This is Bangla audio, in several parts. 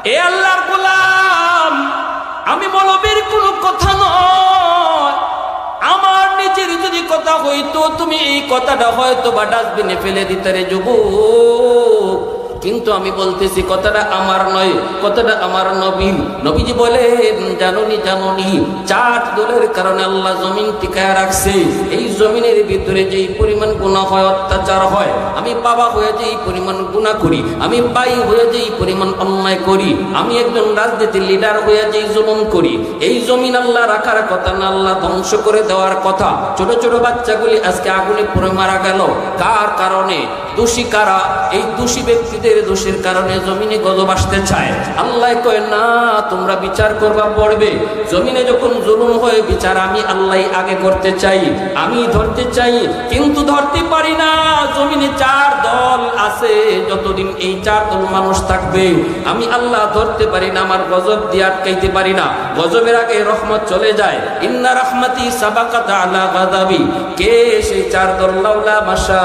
এ আল্লাহর গোলাম, আমি মৌলবীর কোনো কথা নয়, আমার নিজের যদি কথা হইতো তুমি এই কথাটা হয়তো বা ডাস্টবিনে ফেলে দিতে রে যুবক, কিন্তু আমি বলতেছি কথাটা আমার নয়, কথাটা আমার নবীর। নবীজি বলেন, জানুনি জানুনি, চার দলের কারণে আল্লাহ জমিন টিকায় রাখছে। এই জমিনের ভিতরে যেই পরিমাণ গুনাহ হয়, অত্যাচার হয়, আমি বাবা হয়ে যেই পরিমাণ গুনাহ করি, আমি ভাই হয়ে যেই পরিমাণ অন্যায় করি, আমি একজন রাজনীতির লিডার হয়ে যেই জুলুম করি, এই জমিন আল্লাহ রাখার কথা না, আল্লাহ ধ্বংস করে দেওয়ার কথা। ছোট ছোট বাচ্চাগুলি আজকে আগুনে পুড়ে মারা গেল, কার কারণে? দোষী কারা? এই দোষী ব্যক্তিদের দোষের কারণে জমিনে গজব আসতে চায়। আল্লাহ কয় না, তোমরা বিচার করবা পড়বে। জমিনে যখন জুলুম হয়, বিচার আমি আল্লাহ আগে করতে চাই, আমি ধরতে চাই, কিন্তু ধরতে পারি না। জমিনে চার দল আছে, যতদিন এই চার দল মানুষ থাকবে আমি আল্লাহ ধরতে পারি না, আমার গজব দিয়ে আটকাইতে পারি না। গজবের আগে রহমত চলে যায়। ইন্না রাহমাতি সাবাকাত আলা গাযাবি। কে সেই চার দল? লাউলা মাশা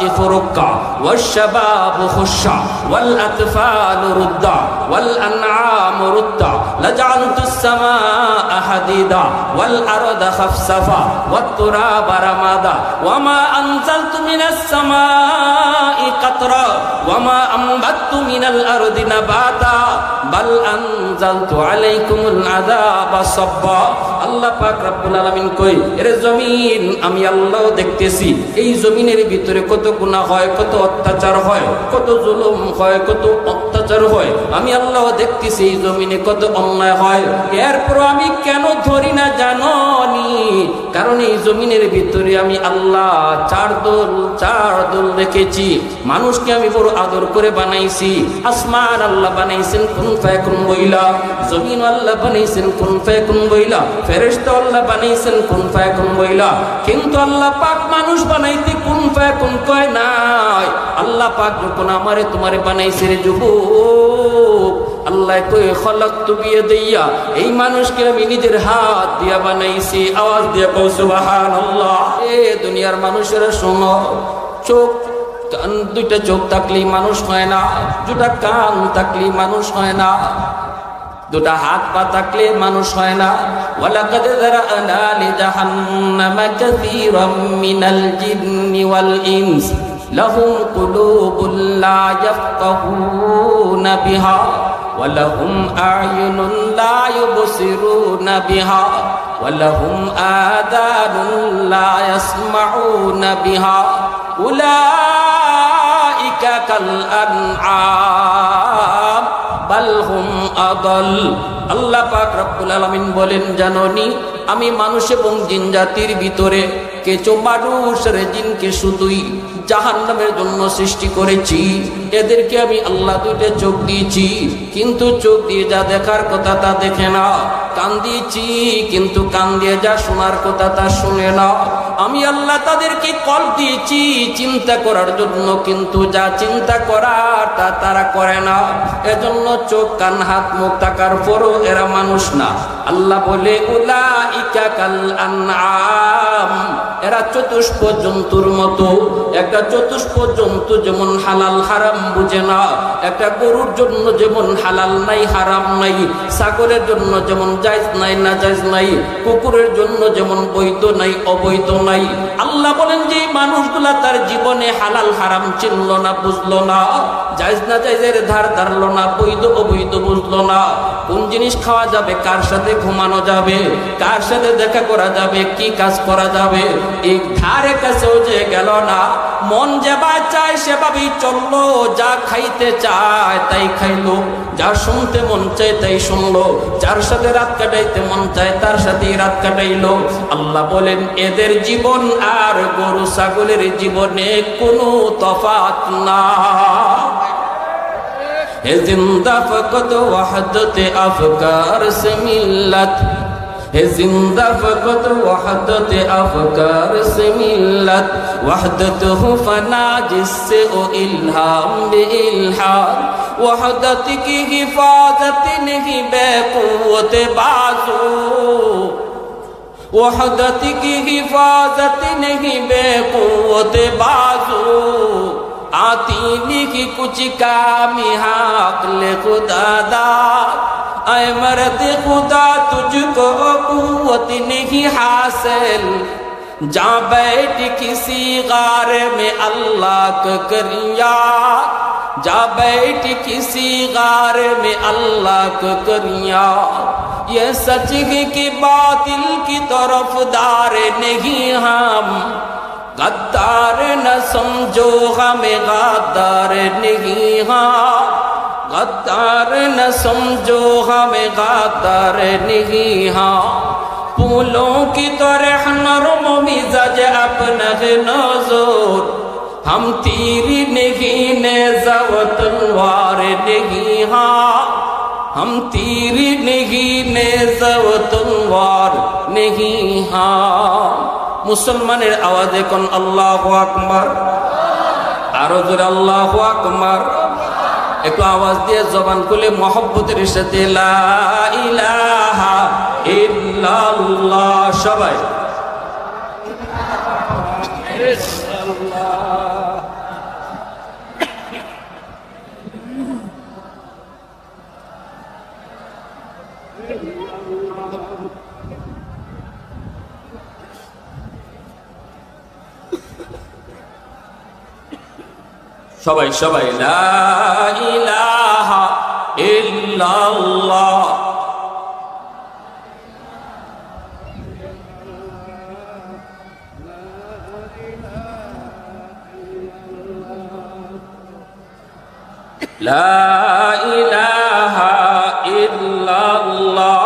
ইফরুকা ওয়াশবাবু খুশা ওয়াল আতফালু রুদ্দা ওয়াল আনআমু রুদ্দা লাজআলতুস সামাআ হাদিদা ওয়াল আরদা খাফসাফা ওয়াত তুরাবা রামাদা ওয়ামা আনজালতু মিনাস সামাই কাতরা ওয়ামা আমবাততু মিনাল আরদি নাবাতা বাল আনজালতু আলাইকুমুল আযাবা সাব্বা। আল্লাহ পাক রব্বুল আলামিন কই, এরে জমিন, আমি আল্লাহ দেখতেছি এই জমিনের ভিতরে কত গুনাহ হয়, কত অত্যাচার হয়, কত জুলুম হয়, কত অত্যাচার হয়। আমি আল্লাহ দেখতেছি এই জমিনে কত অন্যায় হয়। এরপর আমি কেন ধরি না জানো নি? কারণ এই জমিনের ভিতরে আমি আল্লাহ চার দল রেখেছি। মানুষকে আমি বড় আদর করে বানাইছি। আসমান আল্লাহ বানাইছেন কুন ফায়াকুন বইলা, জমিন আল্লাহ বানাইছেন কুন ফায়াকুন বইলা, ফেরেশতা আল্লাহ বানাইছেন কুন ফায়াকুন বইলা। কিন্তু আল্লাহ পাক মানুষ বানাইতে কুন ফায়াকুন কয় নাই। আল্লাহ পাক যখন আমারে তোমারে বানাইছে রে যুবক, আল্লাহ কয় খলাকতু বিয়াদিয়া, এই মানুষকে আমি নিজের হাত দিয়া বানাইছি। আওয়াজ দিয়া কও সুবহানাল্লাহ। এ দুনিয়ার মানুষেরা শোনো, চোখ দুইটা চোখ থাকলেই মানুষ হয় না, দুটা কান থাকলেই মানুষ হয় না, দুটা হাত পা থাকলে মানুষ হয় না। ওয়ালাকাদ যারানা লিজাহান্নামা কাসীরাম মিনাল জিন্নি ওয়াল ইনস লাহুম কুলুবুন লা ইয়াফকাহুনা বিহা ওয়া লাহুম আ'য়ুনুন লা ইউবসিরুনা বিহা ওয়া লাহুম আযানুন লা ইয়াসমাউনা বিহা উলাইকা কাল আনআম বাল হুম আদাল। আল্লাহ পাক রব্বুল আলামিন বলেন, জানোনি আমি মানুষ এবং জিন জাতির ভিতরে কিছু মানুষ আর জিনকে শুধুই জাহান্নামের জন্য সৃষ্টি করেছি। এদেরকে আমি আল্লাহ দুইটা চোখ দিয়েছি, কিন্তু চোখ দিয়ে যা দেখার কথা তা দেখে না। কান দিয়েছি, কিন্তু কান দিয়ে যা শোনার কথা তা শুনে না। আমি আল্লাহ তাদেরকে কল দিয়েছি চিন্তা করার জন্য, কিন্তু যা চিন্তা করার তা তারা করে না। এজন্য চোখ কান হাত মুখ থাকার পরও এরা মানুষ না। আল্লাহ বলে, উলাইকা কাল আনআম, এরা চতুষ্প জন্তুর মতো। একটা চতুষ্প জন্তু যেমন হালাল হারাম বুঝে না, একটা গরুর জন্য যেমন হালাল নাই হারাম নাই, ছাগলের জন্য যেমন জায়েজ নাই না জায়েজ নাই, কুকুরের জন্য যেমন বৈধ নাই অবৈধ নাই। আল্লাহ বলেন যে মানুষগুলা তার জীবনে হালাল হারাম চিনল না, বুঝলো না, জায়েজ না জায়েজের ধার ধারলো না, বৈধ অবৈধ বুঝলো না। কোন জিনিস খাওয়া যাবে, কার সাথে ঘুমানো যাবে, কার সাথে দেখা করা যাবে, কি কাজ করা যাবে, এই ধারে কাছেও যে গেল না। মন যেভাবে চায় সেভাবেই চললো, যা খাইতে চায় তাই খাইলো, যা শুনতে মন চায় তাই শুনলো, যার সাথে রাত কাটাইতে মন চায় তার সাথেই রাত কাটাইলো। আল্লাহ বলেন, এদের জীবন আর গরু ছাগলের জীবনে কোনো তফাৎ না। হে জিন্দা ফকত ওয়াহদতে আফকার সে মিল্লাত, है जिंदा फ़क़त वहदत अफ़कार से मिल्लत, वहदत हो फना जिससे ओ इल्हाम बे इल्हाम, वहदत की हिफाजत नहीं बेक़ुव्वत बाज़ू, वहदत की हिफाजत नहीं बेक़ुव्वत बाज़ू, आती नहीं कुछ कामी हाकले खुदा दाद ऐ मर्द खुदा तुझको कुव्वत नहीं हासिल जा बैठ किसी गार में अल्लाह को करिया जा बैठ किसी गार में अल्लाह को करिया ये सच है कि बातिल की तरफदार नहीं हम गद्दार न समझो हमें गद्दार नहीं हाँ गद्दार न समझो हमें गद्दार नहीं हाँ फूलों की तरह नरम मिजाज अपना नज़र हम तीर नहीं नेज़ा व तलवार नहीं हाँ हम तीर नहीं नेज़ा व तलवार नहीं हाँ मुसलमानेर आवाज़े कोन अल्लाहु আকবার आरो जोरे अल्लाहु আকবার একটু आवाज দিয়ে জবান খুলে मोहब्बतेर साथे ला इलाहा इल्लाल्लाह সবাই সবাই সবাই লা ইলাহা ইল্লাল্লাহ লা ইলাহা ইল্লাল্লাহ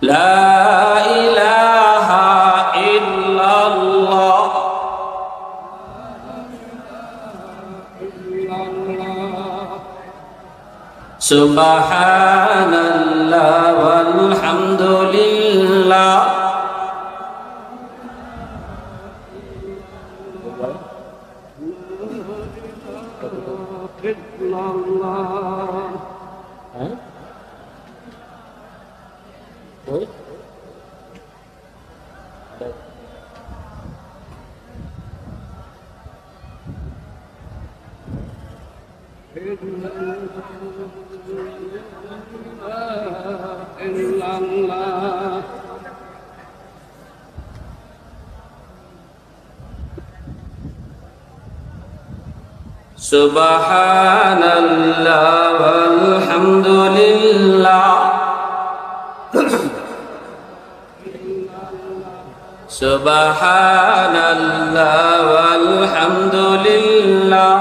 لا إله إلا الله سبحان الله والحمد لله سبحان الله والحمد لله سبحان الله والحمد لله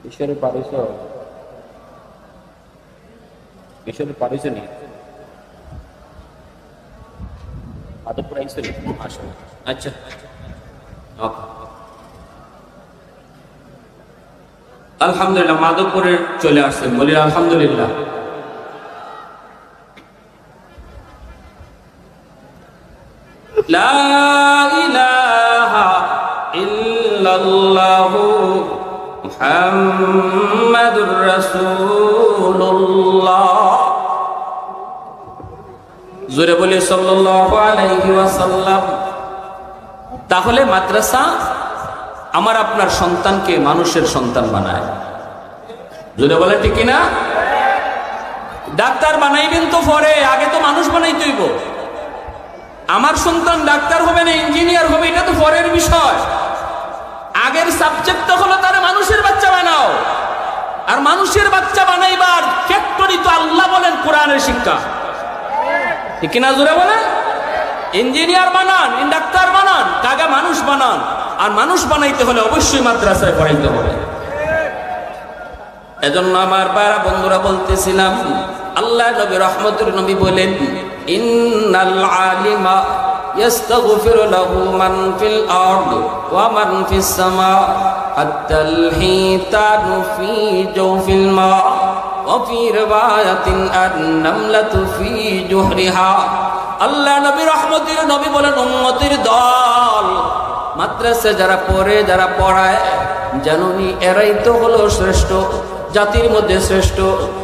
ঈশ্বরে পারিছো ঈশ্বরে পারিছো নি আদব পড়াইছো নি মাশাআল্লাহ আচ্ছা ওকে আলহামদুলিল্লাহ মাধবপুরে চলে আসছেন বলি আলহামদুলিল্লাহ লা ইলাহা ইল্লাল্লাহ মুহাম্মাদুর রাসূলুল্লাহ জোরে বলি সাল্লাল্লাহু আলাইহি ওয়াসাল্লাম তাহলে মাদ্রাসা আমার আপনার সন্তানকে মানুষের সন্তান বানায় জোরে বলে ঠিক কি না ডাক্তার বানাইবেন তো পরে আগে তো মানুষ বানাইতে হইব আমার সন্তান ডাক্তার হবে না ইঞ্জিনিয়ার হবে এটা তো পরের বিষয় আগের সাবজেক্ট তো হলো তারা মানুষের বাচ্চা বানাও আর মানুষের বাচ্চা বানাইবার ফ্যাক্টরি তো আল্লাহ বলেন কোরআনের শিক্ষা ঠিক কি না জোরে বলেন ইঞ্জিনিয়ার বানান ডাক্তার বানান কাগে মানুষ বানান আর মানুষ বানাইতে হলে অবশ্যই মাদ্রাসায় পড়াইতে হবে এজন্য আমার বারা বন্ধুরা বলতেছিলাম আল্লাহ নবী রহমতের নবী বলেন ইন্নাল আলিমা يستغفر له من في الأرض ومن في السماء حتى الحيتان في جوف الماء وفي رواية النملة في جحرها আল্লাহ নবী রহমতের নবী বলেন উম্মতের দল মাদ্রাসা যারা পড়ে, যারা পড়ায়, জানুনি এরাই তো হলো শ্রেষ্ঠ, জাতির মধ্যে শ্রেষ্ঠ।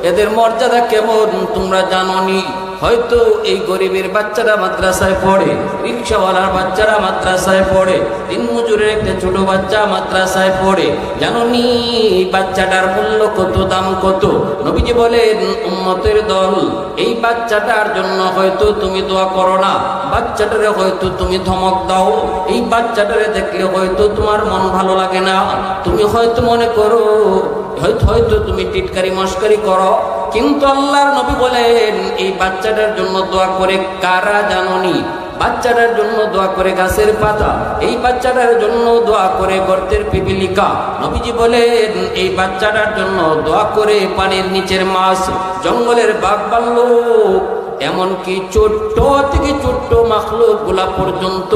এদের মর্যাদা কেমন তোমরা জানোনি। হয়তো এই গরিবের বাচ্চারা মাদ্রাসায় পড়ে, রিক্সাওয়ালার বাচ্চারা মাদ্রাসায় পড়ে, দিনমজুরের একটা ছোট বাচ্চা মাদ্রাসায় পড়ে, জানোনি বাচ্চাটার মূল্য কত, দাম কত? নবীজি বলেন, উম্মতের দল, এই বাচ্চাটার জন্য হয়তো তুমি দোয়া করো না, বাচ্চাটারে হয়তো তুমি ধমক দাও, এই বাচ্চাটারে দেখলে হয়তো তোমার মন ভালো লাগে না, তুমি হয়তো মনে করো, হয়তো তুমি টিটকারি মস্কারি করো, কিন্তু আল্লাহর নবী বলেন এই বাচ্চাটার জন্য দোয়া করে কারা জানোনি? বাচ্চাটার জন্য দোয়া করে গাছের পাতা, এই বাচ্চাটার জন্য দোয়া করে গর্তের পিপিলিকা। নবীজি বলেন এই বাচ্চাটার জন্য দোয়া করে পানির নিচের মাছ, জঙ্গলের বাঘ ভাল্লুক, এমনকি ছোট্ট থেকে ছোট্ট মাখলুক গুলা পর্যন্ত,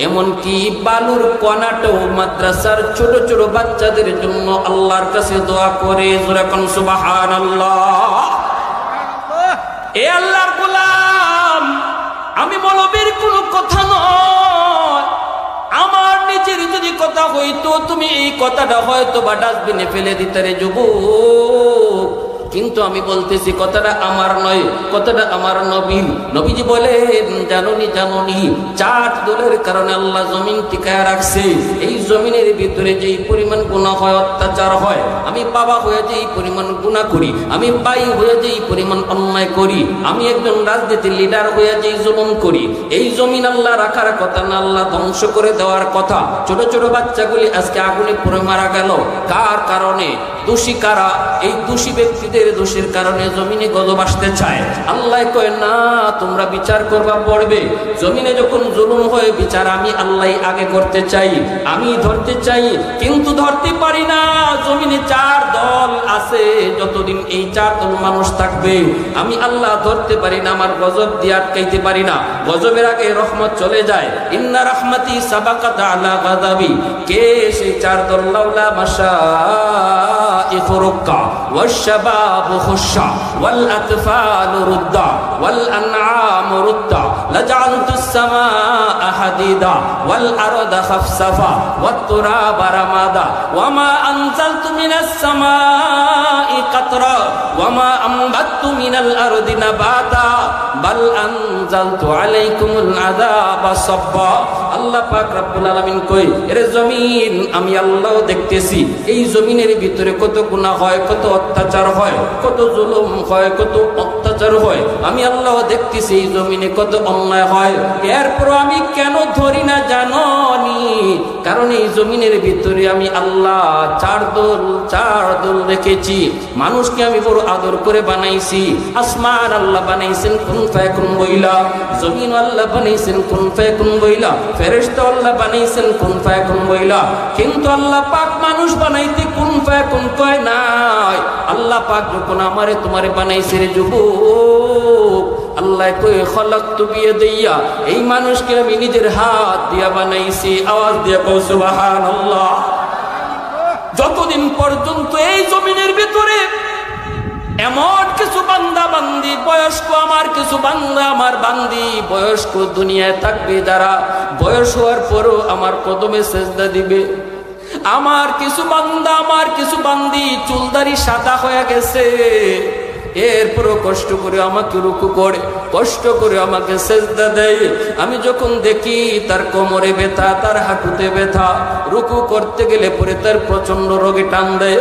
এমনকি বালুর কণাটাও মাদ্রাসার ছোট ছোট বাচ্চাদের জন্য আল্লাহর কাছে দোয়া করে। যখন সুবহানাল্লাহ। এ আল্লাহর গোলাম, আমি মৌলবীর কোনো কথা নয়, আমার নিজের যদি কথা হইতো তুমি এই কথাটা হয়তো বা ডাস্টবিনে ফেলে দিতে রে যুবক, কিন্তু আমি বলতেছি কথাটা আমার নয়, কথাটা আমার নবীর। নবীজি বলেন, জানোনি জানোনি চার দলের কারণে আল্লাহ জমিন টিকায় রাখছে। এই জমিনের ভিতরে যেই পরিমাণ গুনাহ হয়, অত্যাচার হয়, আমি বাবা হয়ে যেই পরিমাণ গুনাহ করি, আমি ভাই হয়ে যেই পরিমাণ অন্যায় করি, আমি একজন রাজনীতির লিডার হয়ে যেই জুলুম করি, এই জমিন আল্লাহ রাখার কথা না, আল্লাহ ধ্বংস করে দেওয়ার কথা। ছোট ছোট বাচ্চাগুলি আজকে আগুনে পুড়ে মারা গেল, কার কারণে? দোষী কারা? এই দোষী ব্যক্তিদের দোষের কারণে জমিনে গজব আসতে চায়। আল্লাহ কয় না, তোমরা বিচার করবা পড়বে। জমিনে যখন জুলুম হয়, বিচার আমি আল্লাহ আগে করতে চাই, আমি ধরতে চাই, কিন্তু ধরতে পারি না। জমিনে চার দল আছে, যতদিন এই চার দল মানুষ থাকবে আমি আল্লাহ ধরতে পারি না, আমার গজব দিয়ে আটকাইতে পারি না। গজবের আগে রহমত চলে যায়। ইন্না রাহমাতি সাবাকাত আলা গাযাবি। কে সেই চার দল? লাউলা মাশা ركع والشباب خشع والأطفال رضع والأنعام رضع لجعلت السماء حديدا والأرض خفصفا والتراب رمادا وما أنزلت من السماء قطرا وما أنبت من الأرض نباتا بل أنزلت عليكم العذاب صبا। আল্লাহ পাক রব্বুল আলামিন কই, এরে জমিন আমি আল্লাহ দেখতেছি এই জমিনের ভিতরে কত গুনাহ হয়, কত অত্যাচার হয়, কত জুলুম হয়, কত অত্যাচার হয়, আমি আল্লাহ দেখতেছি এই জমিনে কত অন্যায় হয়। এরপর আমি কেন ধরি না জানোনি? কারণ এই জমিনের ভিতরে আমি আল্লাহ চার দল রেখেছি। মানুষকে আমি বড় আদর করে বানাইছি। আসমান আল্লাহ বানাইছেন কুন ফায়াকুন বইলা, জমিন আল্লাহ বানাইছেন কুন ফায়াকুন বইলা, ফেরেশতা আল্লাহ বানাইছেন কুন ফায়াকুন বইলা। কিন্তু আল্লাহ পাক মানুষ বানাইতে কুন ফায়াকুন কয় নাই। আল্লাহ পাক যখন আমারে তোমারে বানাইছে রে যুবক, আল্লাহ কই খলাকতু বিয়াদিয়া, এই মানুষকে আমি নিজের হাত দিয়া বানাইছি। আওয়াজ দিয়া কও সুবহানাল্লাহ। যতদিন পর্যন্ত এই জমিনের ভিতরে এমন কিছু বান্দা বান্দি বয়স্ক, আমার কিছু বান্দা আমার বান্দি বয়স্ক দুনিয়ায় থাকবে, যারা বয়স হওয়ার পরও আমার কদমে সেজদা দিবে। আমার কিছু বান্দা, আমার কিছু বান্দি চুলদারি সাদা হয়ে গেছে, এরপরও কষ্ট করে আমাকে রুকু করে, কষ্ট করে আমাকে সেজদা দেয়। আমি যখন দেখি তার কোমরে ব্যথা, তার হাঁটুতে ব্যথা, রুকু করতে গেলে পরে তার প্রচন্ড রোগে টান দেয়,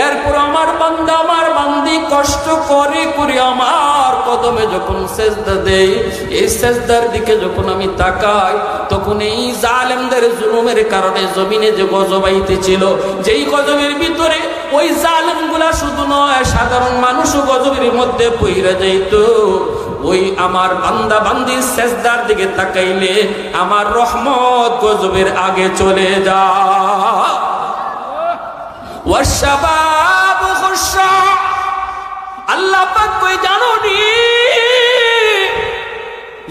এরপর আমার বান্দা আমার বান্দি কষ্ট করে করে আমার কদমে যখন সেজদা দেয়, এই সেজদার দিকে যখন আমি তাকাই, তখন এই জালেমদের জুলুমের কারণে জমিনে যে গজব আইতেছিল, যেই গজবের ভিতরে ওই জালেমগুলা শুধু নয়, সাধারণ মানুষও গজবের মধ্যে পইরা যাইত। ওই আমার বান্দা বান্দির সেজদার দিকে তাকাইলে আমার রহমত গজবের আগে চলে যায়। ওয়াশাবাবু খুশা, আল্লাহ পাক কই জানোনি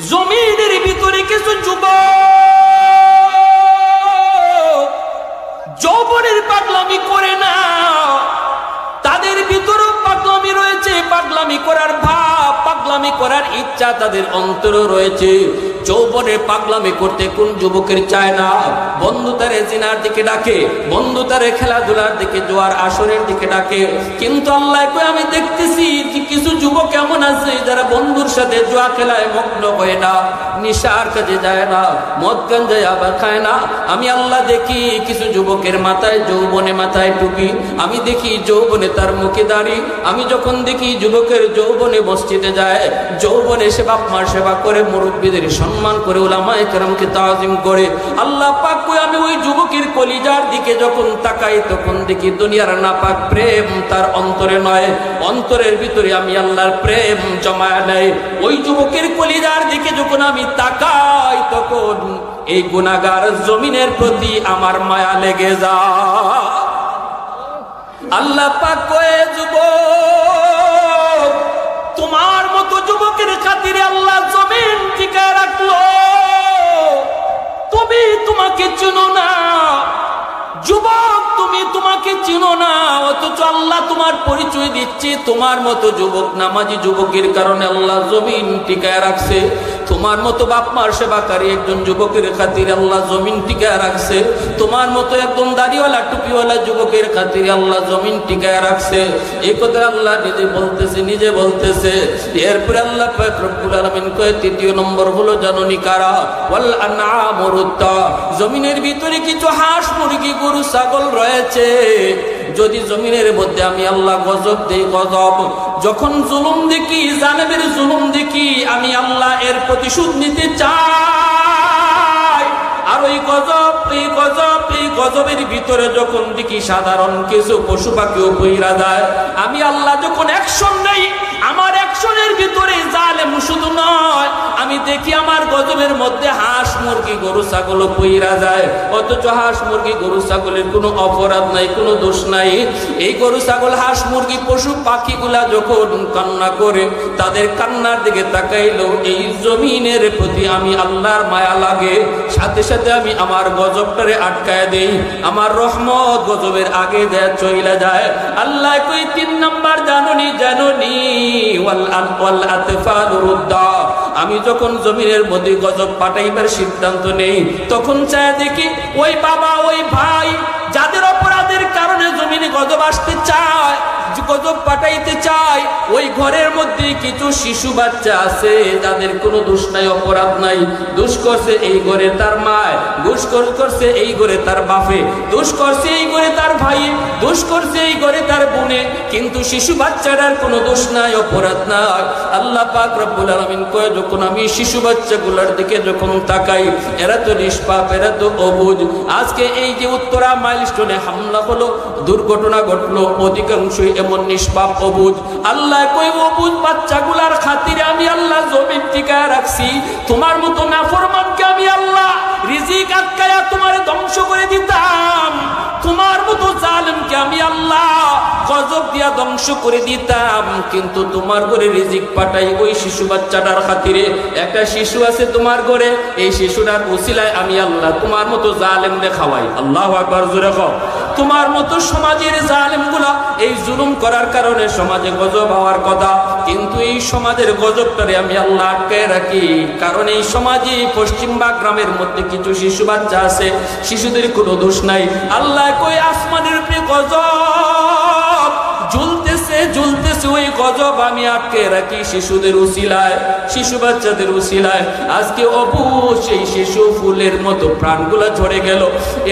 জমিনের ভিতরে কিছু যুবক যৌবনের পাগলামি করে না, তাদের ভিতরেও পাগলামি রয়েছে, পাগলামি করার ভাব, পাগলামি করার ইচ্ছা তাদের অন্তরে রয়েছে। যৌবনে পাগলামি করতে কোন যুবকের চায় না? বন্ধু তারে জিনার দিকে ডাকে, বন্ধু তারে খেলাধুলার দিকে, জোয়ার আসরের দিকে ডাকে। কিন্তু আল্লাহ কই আমি দেখতেছি যে কিছু যুবক এমন আছে যারা বন্ধুর সাথে জুয়া খেলায় মগ্ন হয় না, নিশার কাজে যায় না, মদ গাঞ্জা আবার খায় না। আমি আল্লাহ দেখি কিছু যুবকের মাথায় যৌবনে মাথায় টুপি, আমি দেখি যৌবনে তার মুখে দাড়ি। আমি যখন দেখি যুবকের যৌবনে মসজিদে যায়, যৌবনে সে বাপ মার সেবা করে, মুরব্বীদের সম্মান করে, উলামায়ে কেরামকে তাজিম করে, আল্লাহ পাক কই আমি ওই যুবকের কলিজার দিকে যখন তাকাই তখন দেখি দুনিয়ার নাপাক প্রেম তার অন্তরে নয়, অন্তরের ভিতরে আমি আল্লাহর প্রেম জমায়া নেই। ওই যুবকের কলিজার দিকে যখন আমি তাকাই তখন এই গুনাহগার জমিনের প্রতি আমার মায়া লেগে যায়। আল্লাহ পাক কয়ে যুবক, তোমার মতো যুবকের খাতিরে আল্লাহ জমিন টিকায় রাখলো। তুমি তোমাকে চিনো না যুবক, তুমি তোমাকে চিনো না, অথচ আল্লাহ তোমার পরিচয় দিচ্ছে। তোমার মতো যুবক, নামাজি যুবকের কারণে আল্লাহ জমিন টিকায় রাখছে। তোমার মতো বাপ মার সেবাকারী একজন যুবকের খাতিরে আল্লাহ জমিন টিকায় রাখছে। তোমার মতো একদম দাড়িওয়ালা টুপিওয়ালা যুবকের খাতিরে আল্লাহ জমিন টিকায় রাখছে। এই কথা আল্লাহ নিজে বলতেছে। এরপরে আল্লাহ পাক রব্বুল আলামিন কয় তৃতীয় নম্বর হলো জাননি কারা? ওয়াল আনআমু রুদ্দা। জমিনের ভিতরে কিছু হাঁস মুরগি গরু ছাগল রয়েছে। যদি জমিনের মধ্যে আমি আল্লাহ গজব দেই, গজব যখন জুলুম দেখি, জালেমের জুলুম দেখি, আমি আল্লাহ এর প্রতিশোধ নিতে চাই। আর ওই গজবের ভিতরে যখন দেখি সাধারণ কিছু পশু পাখিও বইরা যায়, আমি আল্লাহ যখন অ্যাকশন নেই, আমার অ্যাকশনের ভিতরে জালেম শুধু নয়, আমি দেখি আমার গজবের মধ্যে হাঁস মুরগি গরু ছাগল বইরা যায়। অথচ হাঁস মুরগি গরু ছাগলের কোনো অপরাধ নাই, কোনো দোষ নাই। এই গরু ছাগল হাঁস মুরগি পশু পাখিগুলা যখন কান্না করে, তাদের কান্নার দিকে তাকাইলো এই জমিনের প্রতি আমি আল্লাহর মায়া লাগে। সাথে সাথে আমি আমার গজবটারে আটকায় দেই, আমার রহমত গজবের আগে দেয়া চইলা যায়। আল্লাহ কই তিন নাম্বার জাননি ওয়াল আতফালু রুদ্দা। আমি যখন জমিনের মধ্যে গজব পাঠাইবার সিদ্ধান্ত নেই, তখন চায় দেখি ওই বাবা ওই ভাই যাদের অপরাধের কারণে জমিনে গজব আসতে চায়, গজব পাঠাইতে চায়, ওই ঘরের মধ্যে কিছু শিশু বাচ্চা আছে যাদের কোনো দোষ নাই, অপরাধ নাই। দোষ করছে এই ঘরে তার মায়, দোষ করছে এই ঘরে তার বাপে, দোষ করছে এই ঘরে তার ভাই, দোষ করছে এই ঘরে তার বোনে, কিন্তু শিশু বাচ্চাটার কোনো দোষ নাই, অপরাধ নাই। আল্লাহ পাক রব্বুল আলামিন কয় যখন আমি শিশু বাচ্চাগুলোর দিকে যখন তাকাই, এরা তো নিষ্পাপ, এরা তো অবুঝ। আজকে এই যে উত্তরা মাইলস্টোনে হামলা হলো, দুর্ঘটনা ঘটলো, অধিকাংশই এমন নিষ্পাপ অবুঝ। আল্লাহ কই অবুঝ বাচ্চাগুলার খাতিরে আমি আল্লাহ জমিন টিকায় রাখছি। তোমার মতো নাফরমানকে আমি আল্লাহ রিজিক আটকায়া তোমারে ধ্বংস করে দিতাম, তোমার মতো জালেমকে আমি আল্লাহ গজব দিয়া ধ্বংস করে দিতাম। কিন্তু তোমার ঘরে রিজিক পাঠাই ওই শিশু বাচ্চাটার খাতিরে। একটা শিশু আছে তোমার ঘরে, এই শিশুটার উসিলায় আমি আল্লাহ তোমার মতো জালেমরে খাওয়াই। আল্লাহু আকবার, জোরে কও। তোমার মতো সমাজের জালেমগুলা এই জুলুম করার কারণে সমাজে গজব হওয়ার কথা, কিন্তু এই সমাজের গজবটারে আমি আল্লাহ আটকায় রাখি। কারণ এই সমাজে পশ্চিমবাগ গ্রামের মধ্যে কিছু শিশু বাচ্চা আছে, শিশুদের কোনো দোষ নাই। আল্লাহ কই আসমানের উপরে গজব ঝুলতেছে, ওই গজব আমি আটকে রাখি শিশুদের উসিলায়, শিশু বাচ্চাদের উসিলায়। আজকে অবুঝ সেই শিশু ফুলের মতো প্রাণগুলা ঝরে গেল।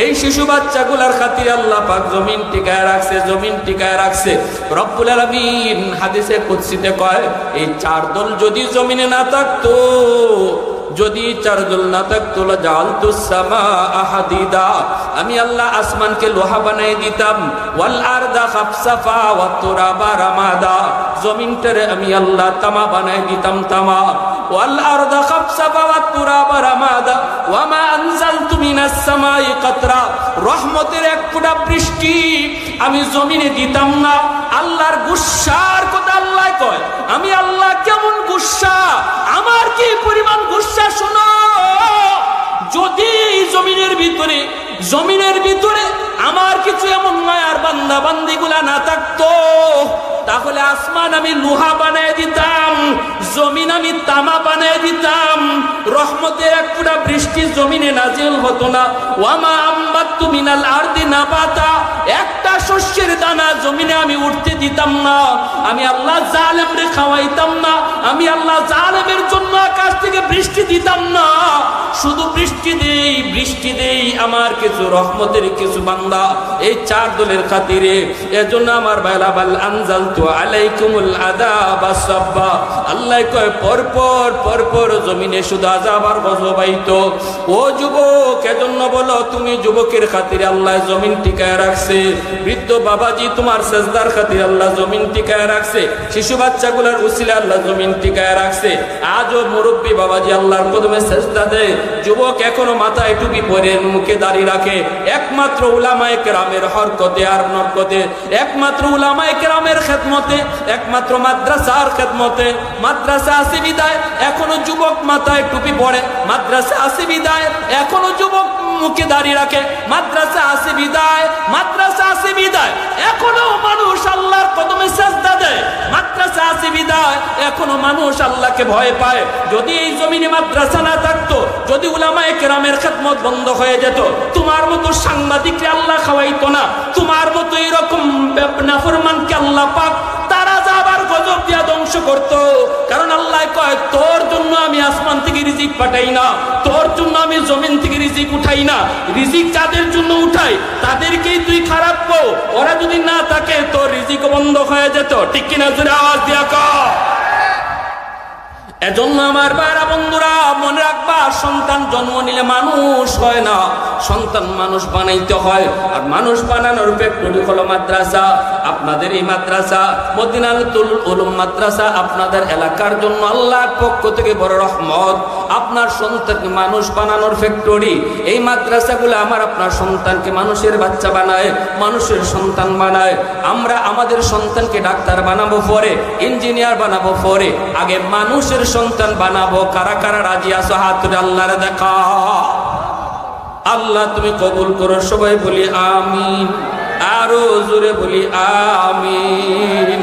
এই শিশু বাচ্চাগুলার খাতিরে আল্লাহ পাক জমিন টিকায় রাখছে, জমিন টিকায় রাখছে। রব্বুল আলামিন হাদিসে কুদসিতে কয়, এই চার দল যদি জমিনে না থাকতো, যদি চার দল না থাকতো, লাজালতুস সামাআ হাদিদা, আমি আল্লাহ আসমানকে লোহা বানাই দিতাম। ওয়াল আরদা খাফসাফা ওয়াত তুরাবা রামাদা, জমিনটারে আমি আল্লাহ তামা বানাই দিতাম, তামা। ওয়াল আরদা খাফসাফা ওয়াত তুরাবা রামাদা ওয়া মা আনজালতু মিনাস সামাই কাতরা, রহমতের এক ফোঁটা বৃষ্টি আমি জমিনে দিতাম না। আল্লাহর গুসার কথা আল্লাহ কয়, আমি আল্লাহ কেমন গুসা, আমার কি পরিমাণ গুসা শোনো। যদি জমিনের ভিতরে আমার কিছু এমন মায়ার বান্দা বান্দিগুলা না থাকতো, তাহলে আসমান আমি লোহা বানিয়ে দিতাম, জমিন আমি তামা বানিয়ে দিতাম, রহমতের এক ফোঁটা বৃষ্টি জমিনে নাজিল হতো না। ওয়ামা আম্বাতু মিনাল আরদি নাবাতা, একটা শস্যের দানা জমিনে আমি উঠতে দিতাম না। আমি আল্লাহ জালেমরে খাওয়াইতাম না, আমি আল্লাহ জালেমের জন্য আকাশ থেকে বৃষ্টি দিতাম না। শুধু বৃষ্টি দেই আমার কিছু রহমতের কিছু বান্দা এই চার দলের খাতিরে। এজন্য আমার বাইলা বাল আনজালতু আলাইকুমুল আযাবা সাব্বা, আল্লাহ কয় পরপর জমিনে শুধু আযাব আর গজব আইতো। ও যুবক, এজন্য বলো তুমি যুবকের খাতিরে আল্লাহ জমিন টিকায় রাখছে, বৃদ্ধ বাবাজি তোমার সেজদার খাতিরে আল্লাহ জমিন টিকায় রাখছে, শিশু বাচ্চাগুলোর উসিলা আল্লাহ জমিন টিকায় রাখছে। আজও মুরব্বী বাবাজি আল্লাহর কদমে সেজদা দেয়, যুবক এখনো মাথায় টুপি পরে মুখে দাড়ি রাখে, একমাত্র উলামায়ে কেরামের হরকতে আর নরকতে, একমাত্র উলামায়ে কেরামের খেদমতে, একমাত্র মাদ্রাসার খেদমতে। মাদ্রাসা আছে বিদায় এখনো যুবক মাথায় টুপি পরে, মাদ্রাসা আছে বিদায় এখনো যুবক মুখে দাঁড়িয়ে রাখে, মাদ্রাসা আছে বিদায় এখনো মানুষ আল্লাহর কদমে সিজদা দেয়, মাদ্রাসা আছে বিদায় এখনো মানুষ আল্লাহকে ভয় পায়। যদি এই জমিনে মাদ্রাসা না থাকতো, যদি উলামায়ে কেরামের খেদমত বন্ধ হয়ে যেত, তোমার মতো সাংবাদিককে আল্লাহ খাওয়াইতো না, তোমার মতো এরকম নাফরমানকে আল্লাহ পাক তারা যাবার গজব দিয়া ধ্বংস করতো। কারণ আল্লাহ কয় তোর জন্য আমি আসমান থেকে রিজিক পাঠাই না, তোর জন্য আমি জমিন থেকে রিজিক উঠাই না, রিজিক যাদের জন্য উঠাই তাদেরকেই তুই খারাপ কো, ওরা যদি না থাকে তোর রিজিক বন্ধ হয়ে যেত। ঠিক কিনা জোরে আওয়াজ দিয়া কও। এজন্য আমার ভাইরা বন্ধুরা মনে রাখবা, সন্তান জন্ম নিলে মানুষ হয় না, সন্তান মানুষ বানাইতে হয়। আর মানুষ বানানোর ফ্যাক্টরি হলো মাদ্রাসা। আপনাদের এই মাদ্রাসা মদিনাতুল উলুম মাদ্রাসা আপনাদের এলাকার জন্য আল্লাহর পক্ষ থেকে বড় রহমত। আপনার সন্তানকে মানুষ বানানোর ফ্যাক্টরি এই মাদ্রাসাগুলো আমার আপনার সন্তানকে মানুষের বাচ্চা বানায়, মানুষের সন্তান বানায়। আমরা আমাদের সন্তানকে ডাক্তার বানাবো পরে, ইঞ্জিনিয়ার বানাবো পরে, আগে মানুষের সন্তান বানাবো। কারা কারা রাজি আছো হাত তুলে আল্লাহরে দেখা। আল্লাহ তুমি কবুল করো, সবাই বলি আমিন, আরো জোরে বলি আমিন।